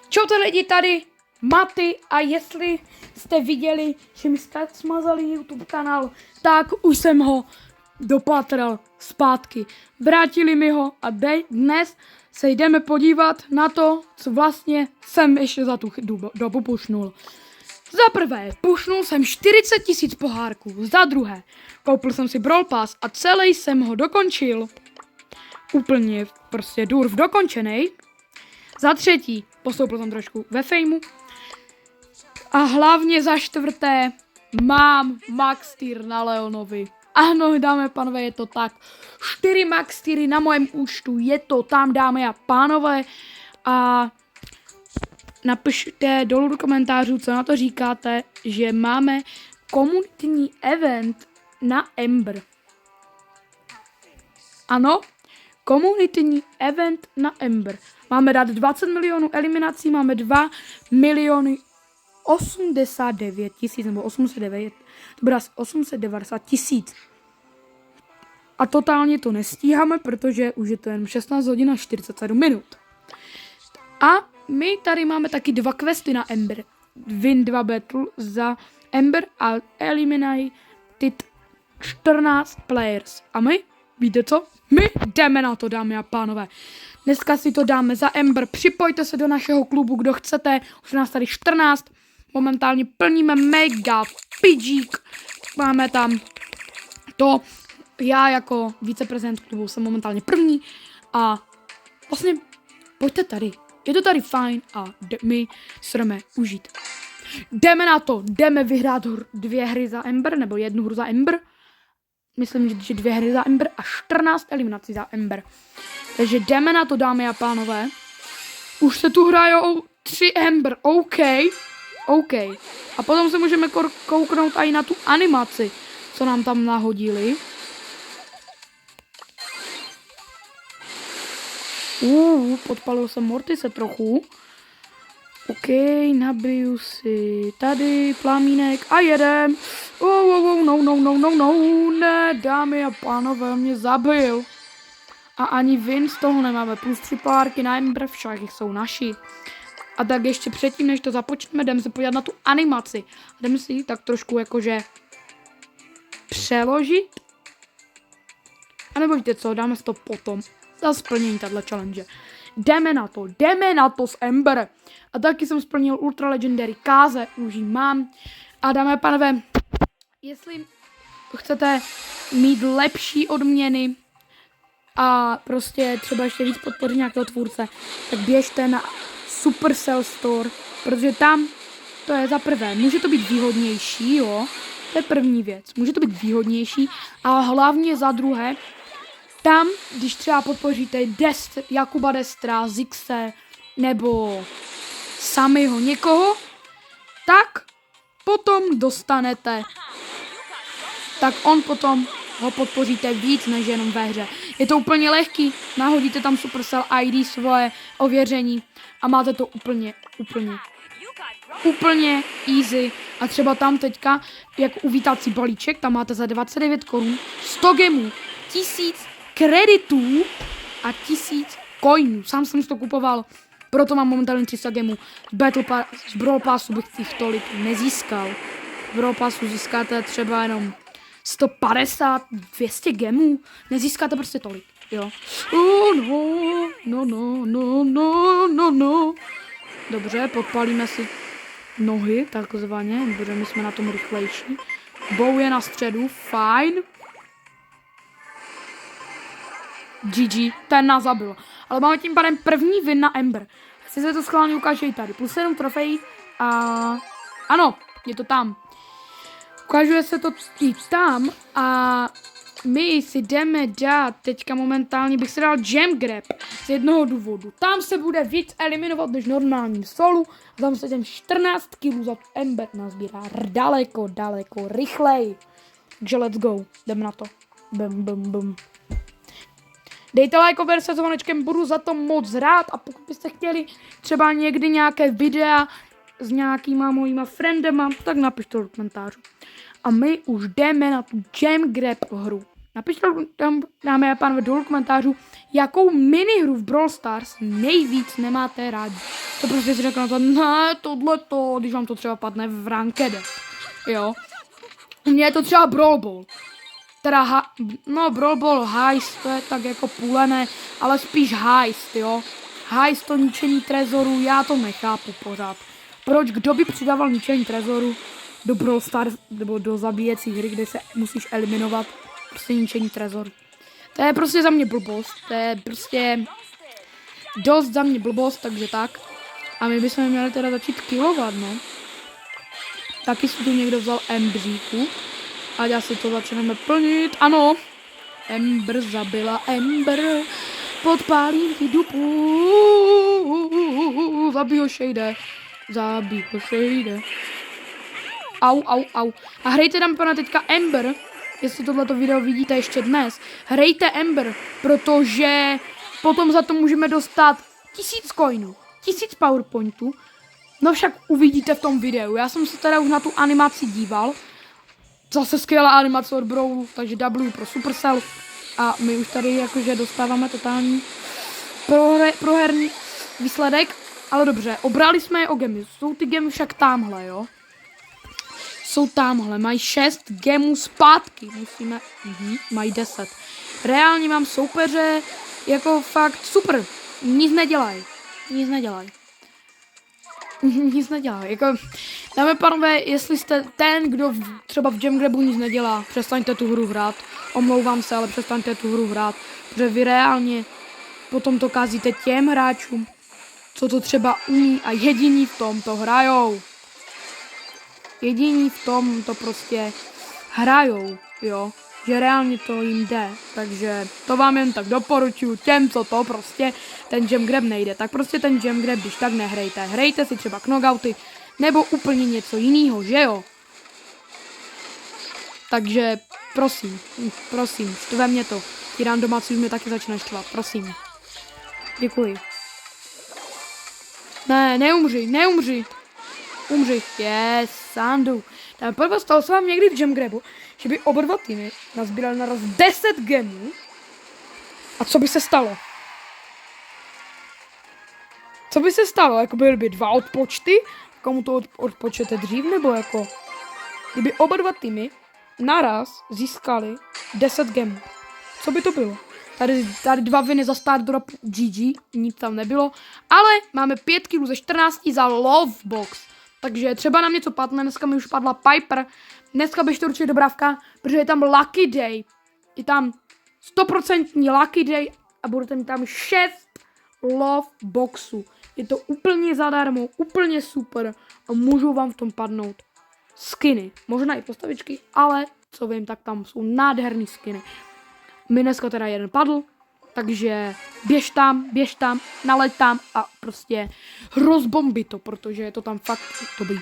Čaute lidi, tady Maty a jestli jste viděli, že mi smazali YouTube kanál, tak už jsem ho dopatral zpátky. Vrátili mi ho a dnes se jdeme podívat na to, co vlastně jsem ještě za tu dobu pušnul. Za prvé, pušnul jsem 40 000 pohárků. Za druhé, koupil jsem si Brawl Pass a celý jsem ho dokončil. Úplně prostě Durv dokončenej. Za třetí, postoupil jsem trošku ve fejmu. A hlavně za čtvrté, mám Max Tier na Leonovi. Ano, dámy a pánové, je to tak. 4 Max Tiery na mém účtu, je to tam, dámy a pánové. A napište dolů do komentářů, co na to říkáte, že máme komunitní event na Ember. Ano, komunitní event na Ember. Máme dát 20 milionů eliminací, máme 2 miliony 89 000, nebo 809, to bude asi 890 000. A totálně to nestíháme, protože už je to jen 16 hodin a 47 minut. A my tady máme taky 2 questy na Ember. Win 2 battle za Ember a eliminated 14 players. A my, víte co? My jdeme na to, dámy a pánové. Dneska si to dáme za Ember. Připojte se do našeho klubu, kdo chcete. Už nás tady 14. Momentálně plníme mega pidžík. Máme tam to. Já jako viceprezident klubu jsem momentálně první. A vlastně pojďte tady. Je to tady fajn a my se jdeme užít. Jdeme na to. Jdeme vyhrát 2 hry za Ember, nebo 1 hru za Ember. Myslím, že 2 hry za Ember a 14 eliminací za Ember. Takže jdeme na to, dámy a pánové. Už se tu hrajou 3 Ember, OK. A potom se můžeme kouknout i na tu animaci, co nám tam nahodili. Podpalil jsem Mortise trochu. OK, nabiju si tady plamínek a jedem. No, ne, dámy a pánové, mě zabil. A ani win z toho nemáme, plus 3 pohárky na Ember, však jsou naši. A tak ještě předtím, než to započneme, jdeme se podívat na tu animaci. Jdeme si ji tak trošku jakože přeložit. A nebo víte co, dáme si to potom. Za splnění tato challenge. Jdeme na to s Ember. A taky jsem splnil Ultra Legendary káze, už ji mám. A dámy a pánové, jestli chcete mít lepší odměny a prostě třeba ještě víc podpořit nějakého tvůrce, tak běžte na Supercell Store, protože tam to je za prvé, může to být výhodnější, jo, to je první věc, může to být výhodnější a hlavně za druhé, tam, když třeba podpoříte Jakuba Destra, Zixe nebo samého někoho, tak potom dostanete, tak on potom ho podpoříte víc než jenom ve hře. Je to úplně lehký, nahodíte tam Supercell ID svoje ověření a máte to úplně easy. A třeba tam teďka, jako uvítací balíček, tam máte za 29 korun 100 gemů, 1000 kreditů a 1000 coinů. Sám jsem si to kupoval, proto mám momentálně 300 gemů. Z Brawl Passu bych těch tolik nezískal. V Brawl Passu získáte třeba jenom 150, 200 gemů, nezískáte prostě tolik, jo. No. Dobře, podpalíme si nohy, takzvaně, protože my jsme na tom rychlejší. Bow je na středu, fajn. GG, ten nás zabil. Ale máme tím pádem první win na Ember. Chci se to schválně ukážu i tady. Plus 7 trofejí a ano, je to tam. Ukazuje se to i tam a my si jdeme dát, teďka momentálně bych si dal Gem Grab z jednoho důvodu. Tam se bude víc eliminovat než normálním solu a tam se těm 14 kg za Ember nazbírá daleko rychleji. Takže let's go, jdeme na to. Bum. Dejte like, se zvonečkem, budu za to moc rád a pokud byste chtěli třeba někdy nějaké videa s nějakýma mojima friendema, tak napište do komentářů. A my už jdeme na tu Gem Grab hru. Napište tam, dáme a pánové, do komentářů, jakou minihru v Brawl Stars nejvíc nemáte rádi. To prostě si řeknu to, ne, tohleto, když vám to třeba padne v rankede, jo. U mě je to třeba Brawl Ball. Teda, Brawl Ball heist, to je tak jako půlené, ale spíš heist, jo. Heist to ničení trezoru, já to nechápu pořád. Proč, kdo by přidával ničení trezoru do Brawl Stars, nebo do zabíjecí hry, kde se musíš eliminovat prostě ničení trezoru. To je prostě za mě blbost, to je prostě dost za mě blbost, takže tak. A my bychom měli teda začít killovat, no. Taky si tu někdo vzal Embříku. A já si to začneme plnit. Ano, Ember zabila Ember. Podpálím ti dupu. Zabij ho, Shade. Zabij ho, Shade. Au. A hrajte tam pana teďka Ember. Jestli tohleto video vidíte ještě dnes. Hrajte Ember, protože potom za to můžeme dostat 1000 coinů. 1000 powerpointů. No však uvidíte v tom videu. Já jsem se teda už na tu animaci díval. Zase skvělá animace od Brawlu, takže W pro Supercell. A my už tady jakože dostáváme totální proherní výsledek. Ale dobře, obrali jsme je o gemy. Jsou ty gemy však tamhle, jo. Jsou tamhle, mají 6 gemů zpátky. Musíme, mají 10. Reálně mám soupeře jako fakt super. Nic nedělají. Jako, dámy a pánové, jestli jste ten, kdo třeba v Gem Grabu nic nedělá, přestaňte tu hru hrát. Omlouvám se, ale přestaňte tu hru hrát, protože vy reálně potom to kázíte těm hráčům, co to třeba umí a jediní v tom to hrajou. Jediní v tom to prostě hrajou, jo. Že reálně to jim jde, takže to vám jen tak doporučuji těm, co to prostě ten Gem Grab nejde, tak prostě ten Gem Grab, když tak nehrajte, hrajte si třeba knockouty, nebo úplně něco jiného, že jo? Takže prosím, štve mě to, ti randomáci už mě taky začne štvat, prosím. Děkuji. Ne, neumři. Umři. Yes, Sandu. Tam stalo se vám někdy v Gem Grabu, že by oba dva týmy nazbírali naraz 10 gemů. A co by se stalo? Co by se stalo? Jako byly by 2 odpočty? Komu to odpočete dřív? Nebo jako... Kdyby oba dva týmy naraz získali 10 gemů. Co by to bylo? Tady 2 viny za Stardrop GG. Nic tam nebylo. Ale máme 5 kg ze 14 za Lovebox. Takže třeba nám něco padne, dneska mi už padla Piper, dneska bych to určitě dobrávka, protože je tam Lucky Day, je tam 100% Lucky Day a budete mít tam 6 Love Boxů. Je to úplně zadarmo, úplně super a můžou vám v tom padnout skiny, možná i postavičky, ale co vím, tak tam jsou nádherný skiny. Mi dneska teda jeden padl, takže běž tam, naleď tam a prostě rozbombi to, protože je to tam fakt dobrý.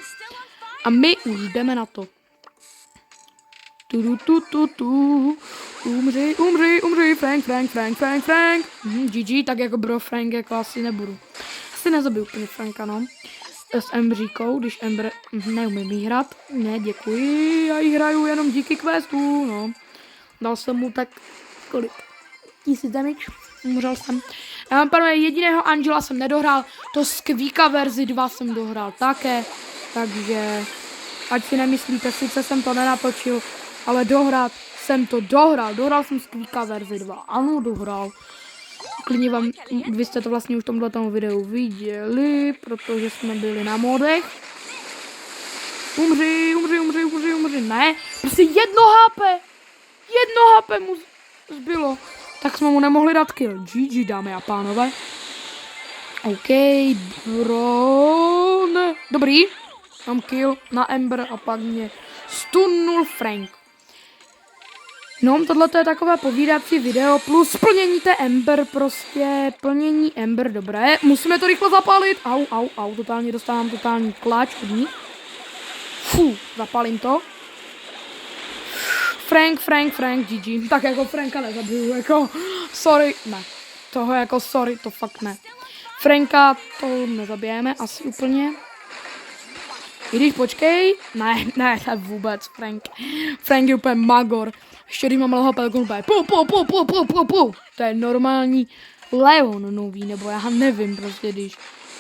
A my už jdeme na to. Umři, Frank. GG, tak jako bro, Frank jako asi nebudu. Asi nezabiju úplně Franka, no. S Embříkou, když Ember neumím jí hrát. Ne, děkuji, já jí hraju jenom díky questu, no. Dal jsem mu tak, kolik? 1000 damage, umřel jsem. Já mám pánové, jediného Angela jsem nedohrál, to Squeaka verzi 2 jsem dohrál také, takže ať si nemyslíte, sice jsem to nenatočil, ale dohrát jsem to dohrál jsem Squeaka verzi 2, ano, dohrál. Klidně vám, vy jste to vlastně už v tomto videu viděli, protože jsme byli na modech. Umři, ne, prostě 1 HP mu zbylo. Tak jsme mu nemohli dát kill. GG, dámy a pánové. OK, bro. Ne. Dobrý. Mám kill na Ember a pak mě stunnul Frank. No, tohle je takové povídací video plus plnění té Ember, prostě plnění Ember, dobré. Musíme to rychle zapálit. Au, totálně dostávám totální kláč od ní. Zapálím to. Frank, GG. Tak jako Franka nezabiju, jako sorry, ne. Toho jako sorry, to fakt ne. Franka to nezabijeme asi úplně. I když počkej, ne, vůbec, Frank je úplně magor. Ještě když mám malého pelku, to je normální Leon nový, nebo já nevím prostě, když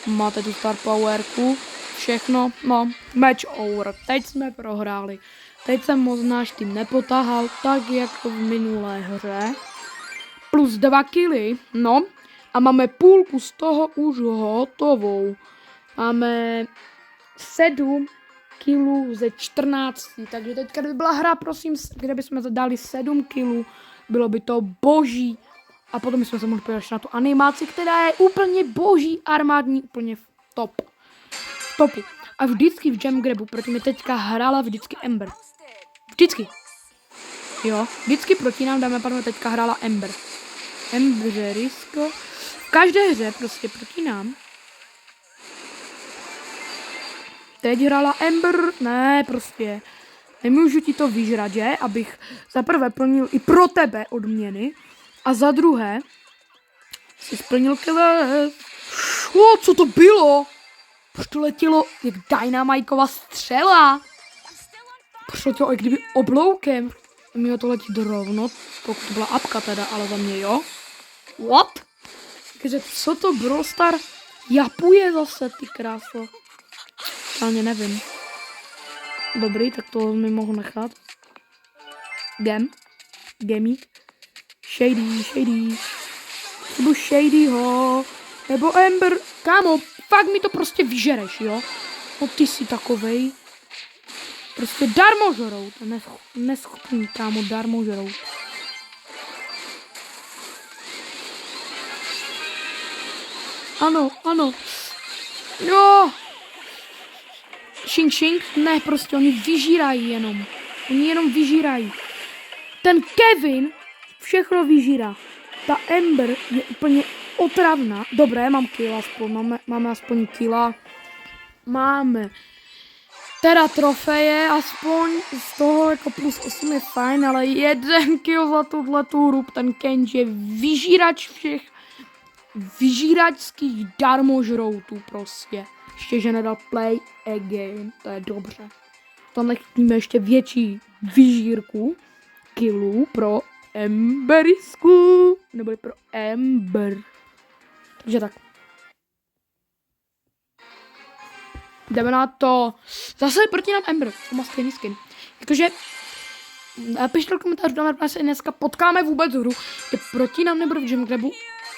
Máte tu star powerku, všechno, no, match over. Teď jsme prohráli. Teď jsem moc náš tým nepotahal, tak jako v minulé hře. Plus 2 killy, no. A máme půlku z toho už hotovou. Máme 7 kilů ze 14. Takže teď, kdyby byla hra, prosím, kde bychom dali 7 kilů, bylo by to boží. A potom jsme se mohli podívat na tu animaci, která je úplně boží, armádní, úplně v topu. A vždycky v Gem Grabu proti mě teďka hrála vždycky Ember. Vždycky. Jo, vždycky proti nám, dáme pánové, teďka hrála Ember. Emberisko. V každé hře prostě proti nám. Teď hrála Ember, ne, prostě. Nemůžu ti to vyžrat, že? Abych za prvé plnil i pro tebe odměny. A za druhé si splnil kile. Co to bylo? Proč to letělo jak dynamajková střela? Proč to letělo jak kdyby obloukem? Mělo to letět rovno, pokud to byla apka teda, ale za mě jo. What? Takže co to Brawl Star japuje zase, ty kráso? Ani nevím. Dobrý, tak to mi mohu nechat. Gemík. Shady. Nebo Shadyho. Nebo Ember. Kámo, fakt mi to prostě vyžereš, jo? No ty jsi takovej. Prostě darmožrout. Neschopný, kámo, darmožrout. Ano. Jo. Šink. Ne, prostě oni vyžírají jenom. Oni jenom vyžírají. Ten Kevin všechno vyžírá. Ta Ember je úplně otravná. Dobré, mám kill aspoň. Máme aspoň killa. Máme teda trofeje, aspoň z toho jako plus 8 je fajn, ale 1 kill za tuhletu hru. Ten Kenji je vyžírač všech vyžíračských darmožroutů prostě. Ještě, že nedal play again, to je dobře. Tam nechytíme ještě větší vyžírku killů pro Emberisku, nebo pro Ember. Takže tak. Jdeme na to. Zase proti nám Ember. To má stejný skin. Jakože pište do komentářů, dáme se dneska potkáme vůbec hru, je proti nám nebo v Gem Grabu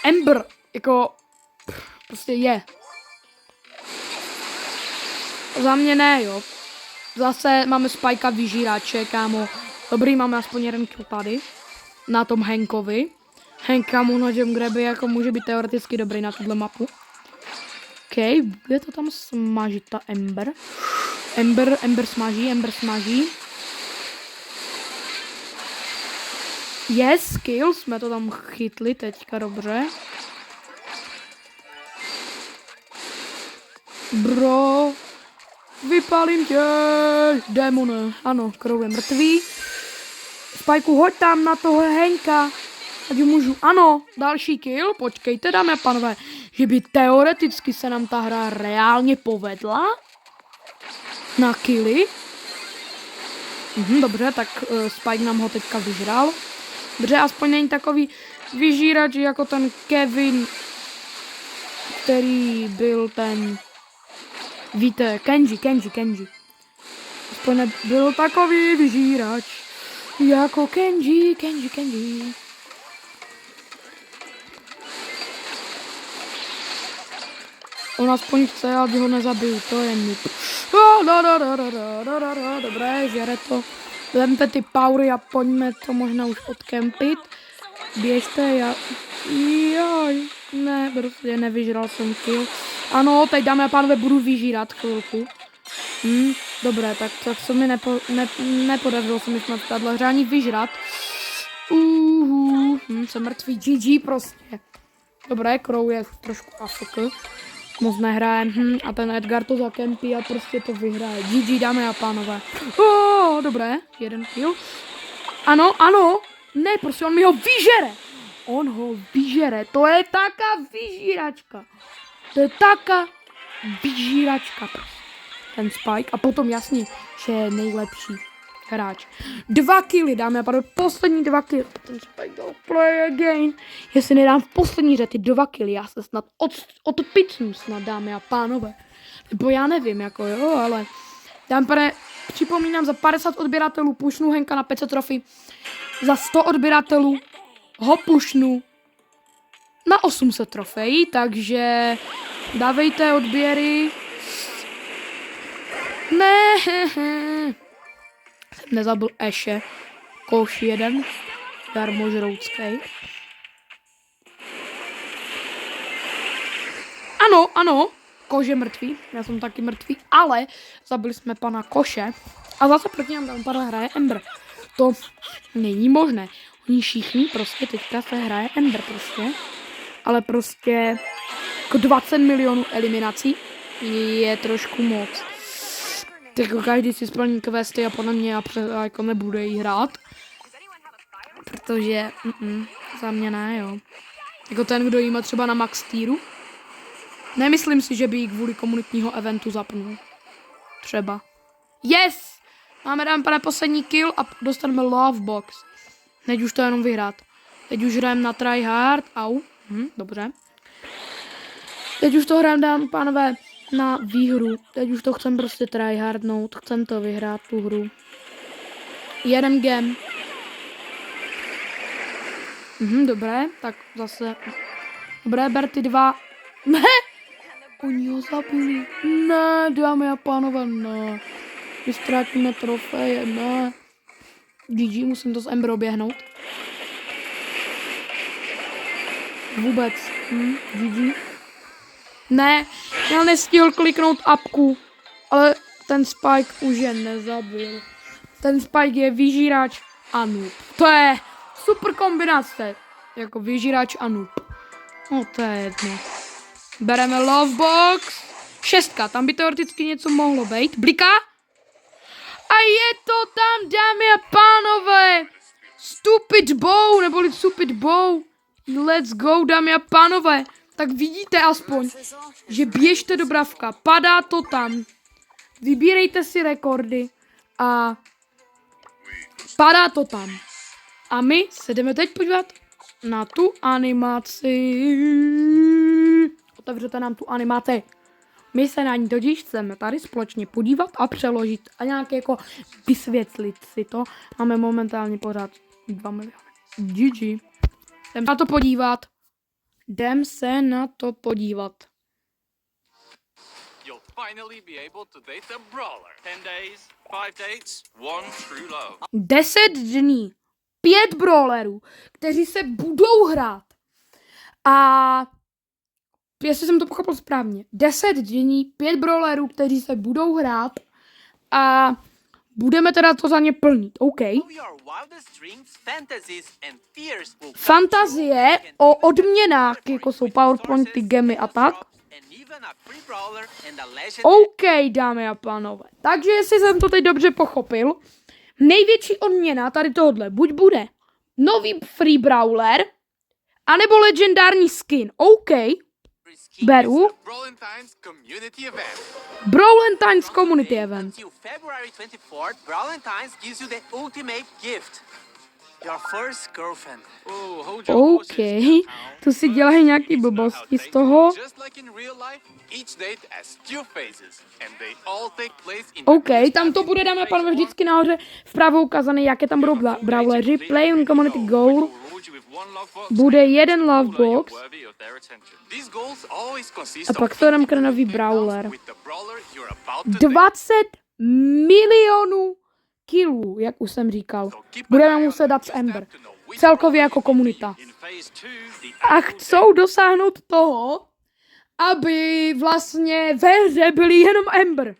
Ember. Jako prostě je. Za mě ne, jo. Zase máme Spajka vyžírače, kámo. Dobrý, máme aspoň jeden kill tady. Na tom Hankovi. Hank, kámo, na Gem Grabu jako může být teoreticky dobrý na tuhle mapu. OK, bude to tam smažit ta Ember. Ember smaží. Yes, kill, jsme to tam chytli teďka, dobře. Bro, vypálím tě, démone. Ano, Crow je mrtvý. Spajku, hoď tam na toho Henka. Ať můžu, ano, další kill, počkejte, dámy a pánové, že by teoreticky se nám ta hra reálně povedla na killy. Dobře, tak Spike nám ho teďka vyžral. Dobře, aspoň není takový vyžírač jako ten Kevin, který byl ten, víte, Kenji. Aspoň nebyl takový vyžírač jako Kenji. On aspoň chce, aby ho nezabil, to je nip. Dobré, žere to. Vemte ty paury a pojďme to možná už odkempit. Běžte, joj, ne, prostě nevyžral jsem kill. Ano, teď dáme a pánové, budu vyžírat chvilku. Dobré, tak se mi nepodařilo se mi snad tato hře ani vyžrat. Jsem mrtvý, GG prostě. Dobré, Crow je trošku AFK. Moc nehraje, a ten Edgar to zakempí a prostě to vyhraje. GG, dámy a pánové. Dobré, jeden kill. Ano, ne, prostě on mi ho vyžere. To je taká vyžíračka. Ten Spike a potom jasně, že je nejlepší. hráč. 2 killy, dáme a pánové, poslední 2 killy. Ten Spike dal play again. Jestli nedám v poslední hře ty 2 killy, já se snad odpicnu snad, dámy a pánové. Nebo já nevím, jako jo, ale dám připomínám, za 50 odběratelů pušnu Henka na 500 trofy. Za 100 odběratelů ho pušnu na 800 trofejí, takže dávejte odběry. Ne, jsem nezabil Eše. Koš 1. Darmožrouckej. Ano, Koš je mrtvý. Já jsem taky mrtvý, ale zabili jsme pana Koše. A zase proti nám tam hraje Ember. To není možné. Oni všichni prostě teďka se hraje Ember prostě. Ale prostě jako 20 milionů eliminací je trošku moc. Jako každý si splní questy a podle mě jako nebude jí hrát. Protože za mě ne, jo. Jako ten, kdo jí má třeba na max týru. Nemyslím si, že by jí kvůli komunitního eventu zapnul. Třeba. Yes! Máme dám pane poslední kill a dostaneme love box. Teď už to jenom vyhrát. Teď už hrajeme na try hard. Au. Dobře. Teď už to hrajeme, dám pánové, na výhru. Teď už to chcem prostě tryhardnout. Chcem to vyhrát, tu hru. Jeden game. Dobré, tak zase. Dobré, ber ty 2. Ne! Oni ho zabili. Ne, dámy a pánové, ne. My ztrátíme trofeje, ne. GG, musím to z Ember oběhnout. Vůbec. GG. Ne, já nestihl kliknout apku, ale ten Spike už je nezabil. Ten Spike je vyžírač a noob. To je super kombinace. Jako vyžírač a noob. No to je jedno. Bereme lovebox. 6, tam by teoreticky něco mohlo být. Bliká. A je to tam, dámy a pánové. Stupid bow, neboli stupid bow. Let's go, dámy a pánové. Tak vidíte aspoň, že běžte do bravka, padá to tam, vybírejte si rekordy a padá to tam. A my se jdeme teď podívat na tu animaci. Otevřete nám tu animaci. My se na ní totiž chceme tady společně podívat a přeložit a nějak jako vysvětlit si to. Máme momentálně pořád 2 miliony. GG. Jdem na to podívat. Jdem se na to podívat. 10 dní. 5 brawlerů, kteří se budou hrát. A jestli jsem to pochopil správně. 10 dní, 5 brawlerů, kteří se budou hrát. A budeme teda to za ně plnit. OK. Fantazie o odměnách, jako jsou PowerPointy, gemy a tak. OK, dámy a pánové. Takže jestli jsem to teď dobře pochopil, největší odměna tady tohle buď bude nový free brawler, anebo legendární skin. OK. Beru. Brawlentine's Community Event. OK, tu si dělají nějaký blbosti z toho. OK, tam to bude, dáme pánové, vždycky nahoře vpravo ukázané, jaké tam budou brawleři. Play on Community Goal. Bude jeden lovebox. A pak to dám nový brawler. 20 milionů killů, jak už jsem říkal. Budeme muset dát z Ember. Celkově jako komunita. A chcou dosáhnout toho, aby vlastně ve hře byli jenom Ember.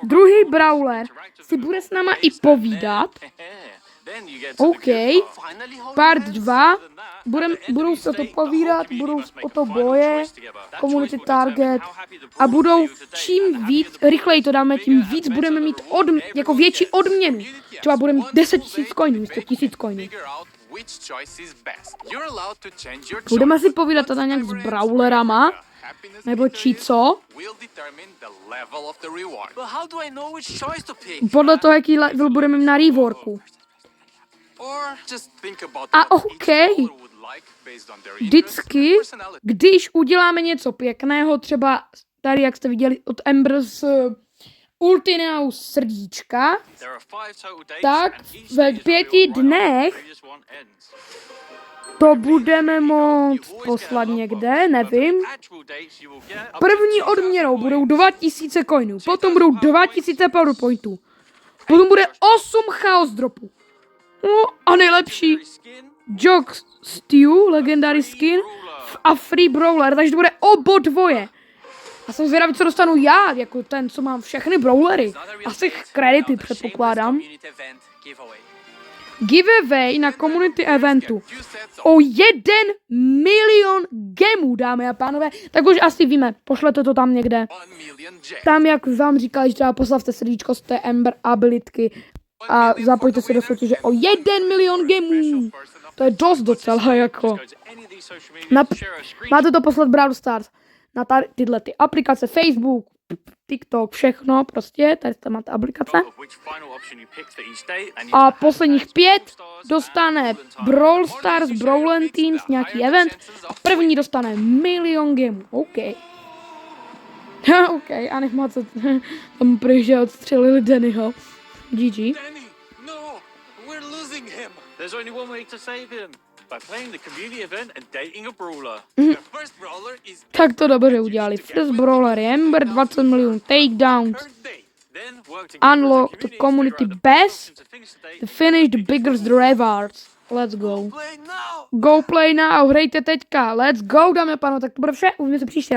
Druhý brawler si bude s náma i povídat. OK. Part 2. Budou se o to povídat, budou o to boje, community target a budou čím víc, rychleji to dáme, tím víc budeme mít jako větší odměnu. Třeba budeme mít 10 000 coinů, místo 1000 coinů. Budeme si povídat teda nějak s brawlerama Nebo či co? will determine the level of the reward. But how do I know which choice to pick? Podle toho, jaký level budeme mít na reworku. Or just think about A what each okej. brawler would like based on their Vždycky, interests and personality. když uděláme něco pěkného, třeba tady, jak jste viděli od Ember z Ultinau srdíčka, There are 5 total days, tak and each ve stage is 5 revealed right after the dnech previous one ends. to budeme moct poslat někde, nevím. Actual dates you will get up to První 2000 odměnou budou coins. 2000 coinů, potom budou 2000 powerpointů, potom bude 8 chaos dropů. No a nejlepší Legendary skin, Jog Stew, legendary skin a free brawler, takže to bude oboje. A jsem zvědavý, co dostanu já, jako ten, co mám všechny brawlery. Asi kredity předpokládám. community event giveaway. Giveaway na community eventu. O 1 milion gemů, dámy a pánové. Tak už asi víme, pošlete to tam někde. 1 million gems. Tam, jak vám říkali, že třeba poslavte srdíčko z té Ember abilitky a zapojte se do soutěže o 1 milion gemů. To je dost docela, jako. Go to any of these social media, Na, share a screen. máte to poslat Brawl Stars na tyhle ty aplikace, Facebook, TikTok, všechno prostě, tady tam máte aplikace. Of which final option you picked for each day, and use A the posledních hashtags 5 Brawl Stars dostane and Golden Time. Brawl Stars, Brawlen Teams, nějaký event a první dostane milion gemů, OK. OK, animace, tam prý, že odstřelili Dannyho. GG. Danny, no, we're losing him. There's only one way to save him. By playing the community event and dating a brawler. The first brawler is Tak to dobře udělali. First Brawler je Ember, 20 milionů takedowns. third day. Then work together Unlock as a the community community to figure out the best. option to finish the day. To finish the biggest rewards. Let's go. Play now. Go play now, hrajte teďka. Let's go, dámy a pánové, tak to bude vše. Uvidíme se příště.